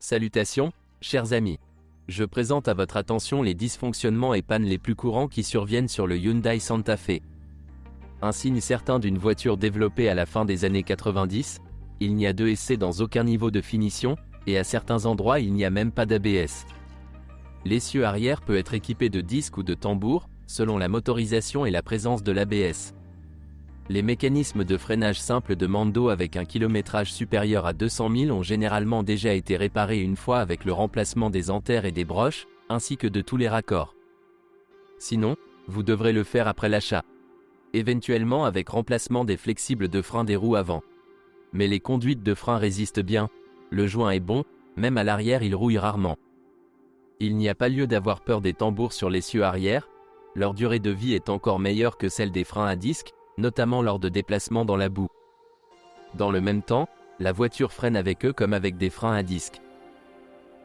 Salutations, chers amis. Je présente à votre attention les dysfonctionnements et pannes les plus courants qui surviennent sur le Hyundai Santa Fe. Un signe certain d'une voiture développée à la fin des années 90, il n'y a d'ESC dans aucun niveau de finition, et à certains endroits il n'y a même pas d'ABS. L'essieu arrière peut être équipé de disques ou de tambours, selon la motorisation et la présence de l'ABS. Les mécanismes de freinage simple de Mando avec un kilométrage supérieur à 200 000 ont généralement déjà été réparés une fois avec le remplacement des antères et des broches, ainsi que de tous les raccords. Sinon, vous devrez le faire après l'achat. Éventuellement avec remplacement des flexibles de frein des roues avant. Mais les conduites de frein résistent bien, le joint est bon, même à l'arrière il rouille rarement. Il n'y a pas lieu d'avoir peur des tambours sur l'essieu arrière, leur durée de vie est encore meilleure que celle des freins à disque, notamment lors de déplacements dans la boue. Dans le même temps, la voiture freine avec eux comme avec des freins à disque.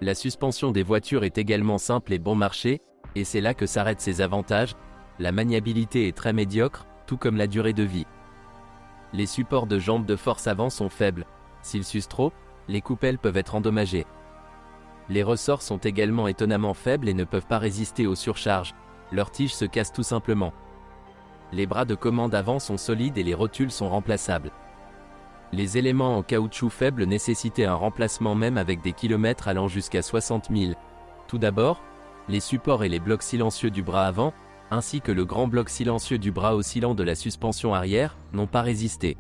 La suspension des voitures est également simple et bon marché, et c'est là que s'arrêtent ses avantages, la maniabilité est très médiocre, tout comme la durée de vie. Les supports de jambes de force avant sont faibles, s'ils s'usent trop, les coupelles peuvent être endommagées. Les ressorts sont également étonnamment faibles et ne peuvent pas résister aux surcharges, leurs tiges se cassent tout simplement. Les bras de commande avant sont solides et les rotules sont remplaçables. Les éléments en caoutchouc faible nécessitaient un remplacement même avec des kilomètres allant jusqu'à 60 000. Tout d'abord, les supports et les blocs silencieux du bras avant, ainsi que le grand bloc silencieux du bras oscillant de la suspension arrière, n'ont pas résisté.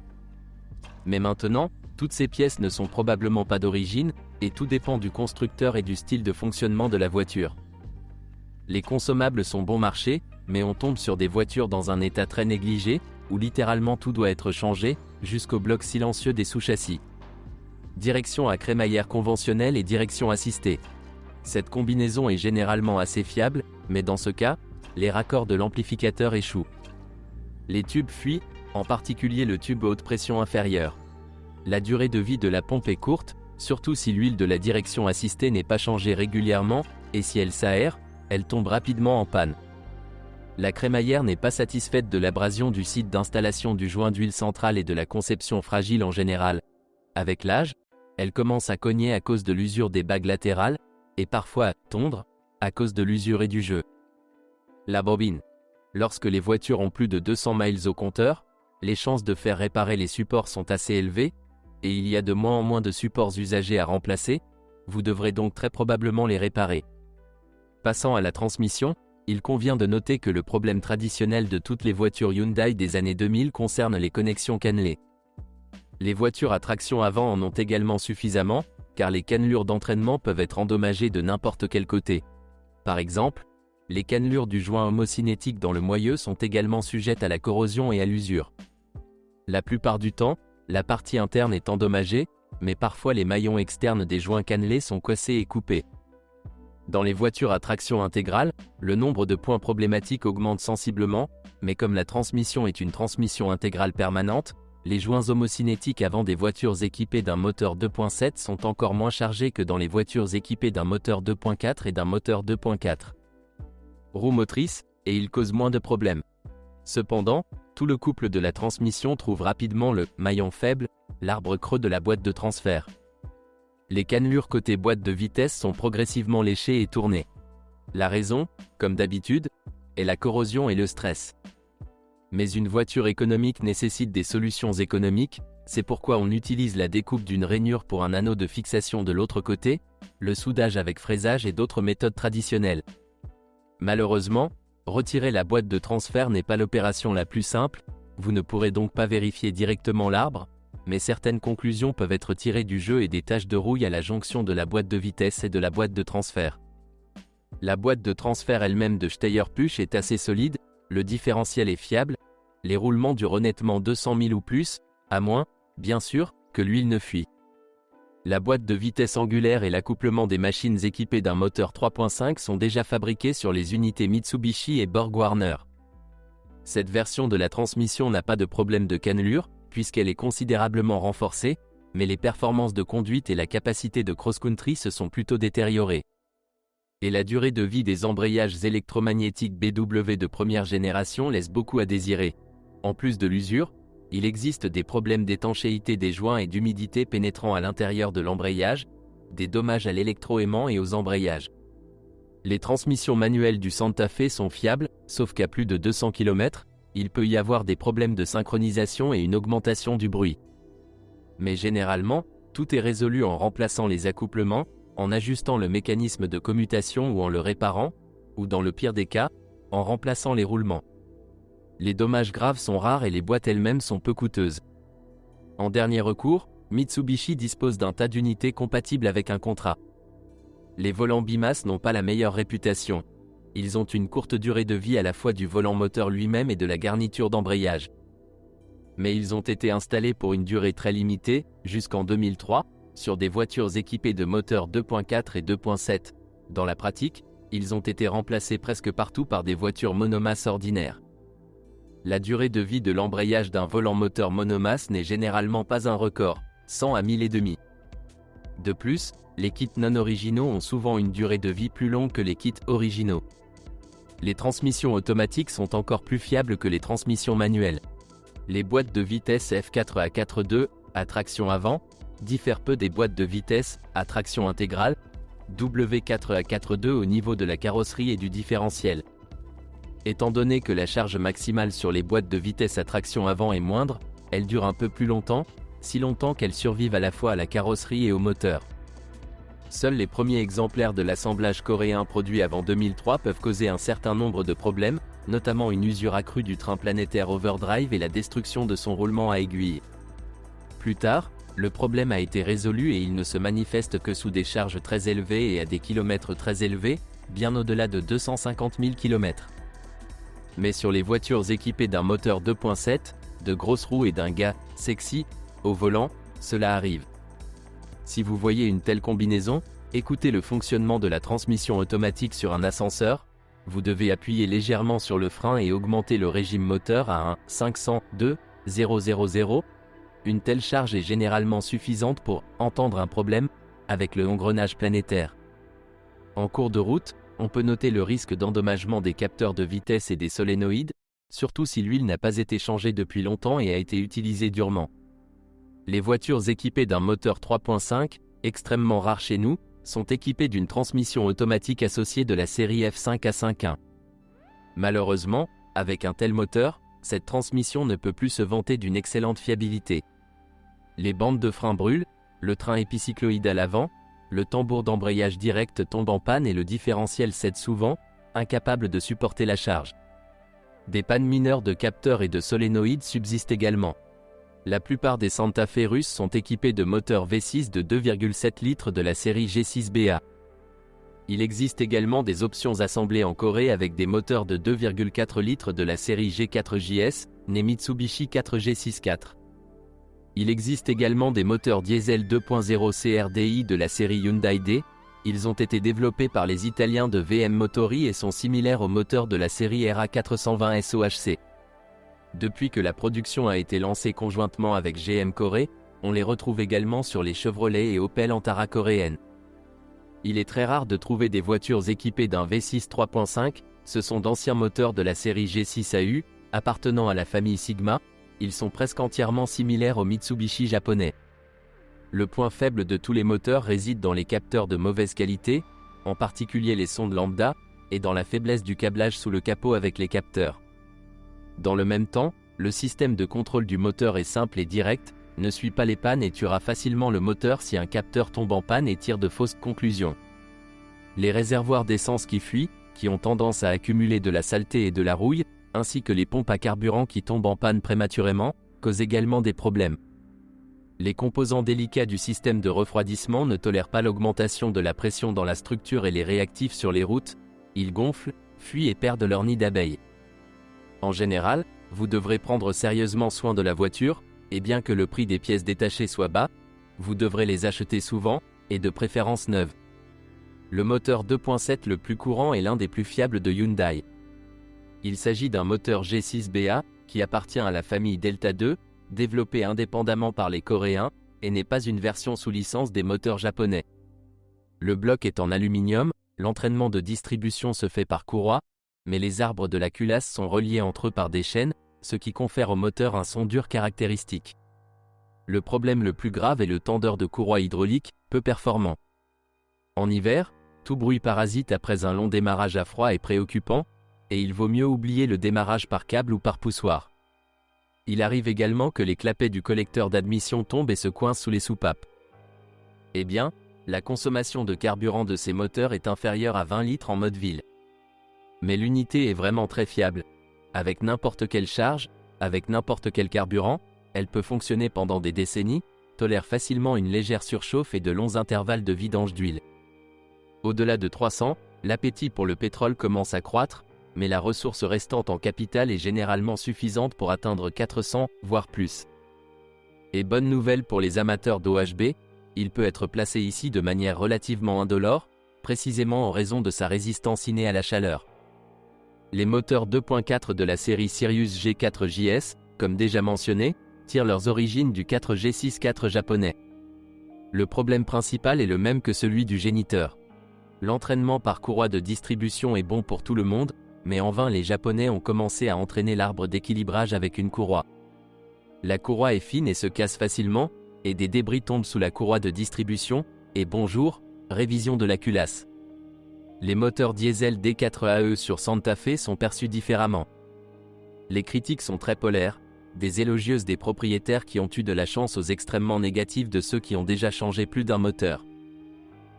Mais maintenant, toutes ces pièces ne sont probablement pas d'origine, et tout dépend du constructeur et du style de fonctionnement de la voiture. Les consommables sont bon marché, mais on tombe sur des voitures dans un état très négligé, où littéralement tout doit être changé, jusqu'au bloc silencieux des sous-châssis. Direction à crémaillère conventionnelle et direction assistée. Cette combinaison est généralement assez fiable, mais dans ce cas, les raccords de l'amplificateur échouent. Les tubes fuient, en particulier le tube haute pression inférieure. La durée de vie de la pompe est courte, surtout si l'huile de la direction assistée n'est pas changée régulièrement, et si elle s'aère, elle tombe rapidement en panne. La crémaillère n'est pas satisfaite de l'abrasion du site d'installation du joint d'huile centrale et de la conception fragile en général. Avec l'âge, elle commence à cogner à cause de l'usure des bagues latérales, et parfois à tondre, à cause de l'usure et du jeu. La bobine. Lorsque les voitures ont plus de 200 miles au compteur, les chances de faire réparer les supports sont assez élevées, et il y a de moins en moins de supports usagés à remplacer, vous devrez donc très probablement les réparer. Passant à la transmission, il convient de noter que le problème traditionnel de toutes les voitures Hyundai des années 2000 concerne les connexions cannelées. Les voitures à traction avant en ont également suffisamment, car les cannelures d'entraînement peuvent être endommagées de n'importe quel côté. Par exemple, les cannelures du joint homocinétique dans le moyeu sont également sujettes à la corrosion et à l'usure. La plupart du temps, la partie interne est endommagée, mais parfois les maillons externes des joints cannelés sont cassés et coupés. Dans les voitures à traction intégrale, le nombre de points problématiques augmente sensiblement, mais comme la transmission est une transmission intégrale permanente, les joints homocinétiques avant des voitures équipées d'un moteur 2.7 sont encore moins chargés que dans les voitures équipées d'un moteur 2.4 et d'un moteur 2.4. Roue motrice, et ils causent moins de problèmes. Cependant, tout le couple de la transmission trouve rapidement le maillon faible, l'arbre creux de la boîte de transfert. Les cannelures côté boîte de vitesse sont progressivement léchées et tournées. La raison, comme d'habitude, est la corrosion et le stress. Mais une voiture économique nécessite des solutions économiques, c'est pourquoi on utilise la découpe d'une rainure pour un anneau de fixation de l'autre côté, le soudage avec fraisage et d'autres méthodes traditionnelles. Malheureusement, retirer la boîte de transfert n'est pas l'opération la plus simple, vous ne pourrez donc pas vérifier directement l'arbre, mais certaines conclusions peuvent être tirées du jeu et des taches de rouille à la jonction de la boîte de vitesse et de la boîte de transfert. La boîte de transfert elle-même de Steyr-Puch est assez solide, le différentiel est fiable, les roulements durent honnêtement 200 000 ou plus, à moins, bien sûr, que l'huile ne fuit. La boîte de vitesse angulaire et l'accouplement des machines équipées d'un moteur 3.5 sont déjà fabriqués sur les unités Mitsubishi et Borg-Warner. Cette version de la transmission n'a pas de problème de cannelure, puisqu'elle est considérablement renforcée, mais les performances de conduite et la capacité de cross-country se sont plutôt détériorées. Et la durée de vie des embrayages électromagnétiques BW de première génération laisse beaucoup à désirer. En plus de l'usure, il existe des problèmes d'étanchéité des joints et d'humidité pénétrant à l'intérieur de l'embrayage, des dommages à l'électroaimant et aux embrayages. Les transmissions manuelles du Santa Fe sont fiables, sauf qu'à plus de 200 km, il peut y avoir des problèmes de synchronisation et une augmentation du bruit. Mais généralement, tout est résolu en remplaçant les accouplements, en ajustant le mécanisme de commutation ou en le réparant, ou dans le pire des cas, en remplaçant les roulements. Les dommages graves sont rares et les boîtes elles-mêmes sont peu coûteuses. En dernier recours, Mitsubishi dispose d'un tas d'unités compatibles avec un contrat. Les volants BIMAS n'ont pas la meilleure réputation. Ils ont une courte durée de vie à la fois du volant moteur lui-même et de la garniture d'embrayage. Mais ils ont été installés pour une durée très limitée, jusqu'en 2003, sur des voitures équipées de moteurs 2.4 et 2.7. Dans la pratique, ils ont été remplacés presque partout par des voitures monomasse ordinaires. La durée de vie de l'embrayage d'un volant moteur monomasse n'est généralement pas un record, 100 à 1000 et demi. De plus, les kits non originaux ont souvent une durée de vie plus longue que les kits originaux. Les transmissions automatiques sont encore plus fiables que les transmissions manuelles. Les boîtes de vitesse F4 à 4.2, à traction avant, diffèrent peu des boîtes de vitesse, à traction intégrale, W4 à 4.2 au niveau de la carrosserie et du différentiel. Étant donné que la charge maximale sur les boîtes de vitesse à traction avant est moindre, elles durent un peu plus longtemps, si longtemps qu'elles survivent à la fois à la carrosserie et au moteur. Seuls les premiers exemplaires de l'assemblage coréen produit avant 2003 peuvent causer un certain nombre de problèmes, notamment une usure accrue du train planétaire Overdrive et la destruction de son roulement à aiguille. Plus tard, le problème a été résolu et il ne se manifeste que sous des charges très élevées et à des kilomètres très élevés, bien au-delà de 250 000 km. Mais sur les voitures équipées d'un moteur 2.7, de grosses roues et d'un gars « sexy » au volant, cela arrive. Si vous voyez une telle combinaison, écoutez le fonctionnement de la transmission automatique sur un ascenseur, vous devez appuyer légèrement sur le frein et augmenter le régime moteur à un 502 000. Une telle charge est généralement suffisante pour entendre un problème avec le engrenage planétaire. En cours de route, on peut noter le risque d'endommagement des capteurs de vitesse et des solénoïdes, surtout si l'huile n'a pas été changée depuis longtemps et a été utilisée durement. Les voitures équipées d'un moteur 3.5, extrêmement rare chez nous, sont équipées d'une transmission automatique associée de la série F5 à 5.1. Malheureusement, avec un tel moteur, cette transmission ne peut plus se vanter d'une excellente fiabilité. Les bandes de frein brûlent, le train épicycloïde à l'avant, le tambour d'embrayage direct tombe en panne et le différentiel cède souvent, incapable de supporter la charge. Des pannes mineures de capteurs et de solénoïdes subsistent également. La plupart des Santa Fe russes sont équipés de moteurs V6 de 2,7 litres de la série G6BA. Il existe également des options assemblées en Corée avec des moteurs de 2,4 litres de la série G4JS, née Mitsubishi 4G64. Il existe également des moteurs diesel 2.0 CRDI de la série Hyundai D. Ils ont été développés par les Italiens de VM Motori et sont similaires aux moteurs de la série RA420 SOHC. Depuis que la production a été lancée conjointement avec GM Corée, on les retrouve également sur les Chevrolet et Opel Antara coréennes. Il est très rare de trouver des voitures équipées d'un V6 3.5, ce sont d'anciens moteurs de la série G6AU, appartenant à la famille Sigma, ils sont presque entièrement similaires aux Mitsubishi japonais. Le point faible de tous les moteurs réside dans les capteurs de mauvaise qualité, en particulier les sondes lambda, et dans la faiblesse du câblage sous le capot avec les capteurs. Dans le même temps, le système de contrôle du moteur est simple et direct, ne suit pas les pannes et tuera facilement le moteur si un capteur tombe en panne et tire de fausses conclusions. Les réservoirs d'essence qui fuient, qui ont tendance à accumuler de la saleté et de la rouille, ainsi que les pompes à carburant qui tombent en panne prématurément, causent également des problèmes. Les composants délicats du système de refroidissement ne tolèrent pas l'augmentation de la pression dans la structure et les réactifs sur les routes, ils gonflent, fuient et perdent leur nid d'abeilles. En général, vous devrez prendre sérieusement soin de la voiture, et bien que le prix des pièces détachées soit bas, vous devrez les acheter souvent, et de préférence neuves. Le moteur 2.7 le plus courant est l'un des plus fiables de Hyundai. Il s'agit d'un moteur G6BA, qui appartient à la famille Delta II, développé indépendamment par les Coréens, et n'est pas une version sous licence des moteurs japonais. Le bloc est en aluminium, l'entraînement de distribution se fait par courroie, mais les arbres de la culasse sont reliés entre eux par des chaînes, ce qui confère au moteur un son dur caractéristique. Le problème le plus grave est le tendeur de courroie hydraulique, peu performant. En hiver, tout bruit parasite après un long démarrage à froid est préoccupant, et il vaut mieux oublier le démarrage par câble ou par poussoir. Il arrive également que les clapets du collecteur d'admission tombent et se coincent sous les soupapes. Eh bien, la consommation de carburant de ces moteurs est inférieure à 20 litres en mode ville. Mais l'unité est vraiment très fiable. Avec n'importe quelle charge, avec n'importe quel carburant, elle peut fonctionner pendant des décennies, tolère facilement une légère surchauffe et de longs intervalles de vidange d'huile. Au-delà de 300, l'appétit pour le pétrole commence à croître, mais la ressource restante en capital est généralement suffisante pour atteindre 400, voire plus. Et bonne nouvelle pour les amateurs d'OHB, il peut être placé ici de manière relativement indolore, précisément en raison de sa résistance innée à la chaleur. Les moteurs 2.4 de la série Sirius G4JS, comme déjà mentionné, tirent leurs origines du 4G64 japonais. Le problème principal est le même que celui du géniteur. L'entraînement par courroie de distribution est bon pour tout le monde, mais en vain les Japonais ont commencé à entraîner l'arbre d'équilibrage avec une courroie. La courroie est fine et se casse facilement, et des débris tombent sous la courroie de distribution, et bonjour, révision de la culasse. Les moteurs diesel D4AE sur Santa Fe sont perçus différemment. Les critiques sont très polaires, des élogieuses des propriétaires qui ont eu de la chance aux extrêmement négatives de ceux qui ont déjà changé plus d'un moteur.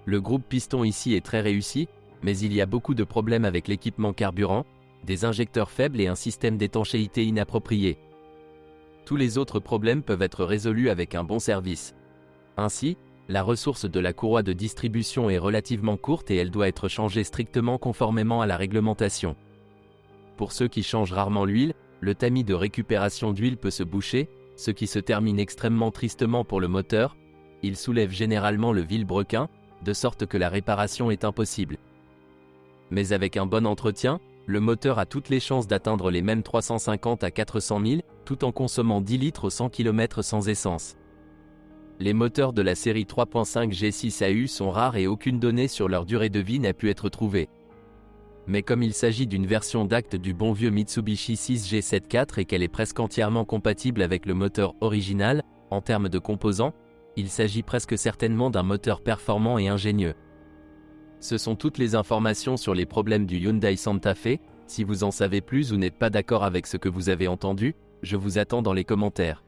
Le groupe piston ici est très réussi, mais il y a beaucoup de problèmes avec l'équipement carburant, des injecteurs faibles et un système d'étanchéité inapproprié. Tous les autres problèmes peuvent être résolus avec un bon service. Ainsi, la ressource de la courroie de distribution est relativement courte et elle doit être changée strictement conformément à la réglementation. Pour ceux qui changent rarement l'huile, le tamis de récupération d'huile peut se boucher, ce qui se termine extrêmement tristement pour le moteur. Il soulève généralement le vilebrequin, de sorte que la réparation est impossible. Mais avec un bon entretien, le moteur a toutes les chances d'atteindre les mêmes 350 à 400 000, tout en consommant 10 litres au 100 km sans essence. Les moteurs de la série 3.5 G6AU sont rares et aucune donnée sur leur durée de vie n'a pu être trouvée. Mais comme il s'agit d'une version d'acte du bon vieux Mitsubishi 6G74 et qu'elle est presque entièrement compatible avec le moteur original, en termes de composants, il s'agit presque certainement d'un moteur performant et ingénieux. Ce sont toutes les informations sur les problèmes du Hyundai Santa Fe. Si vous en savez plus ou n'êtes pas d'accord avec ce que vous avez entendu, je vous attends dans les commentaires.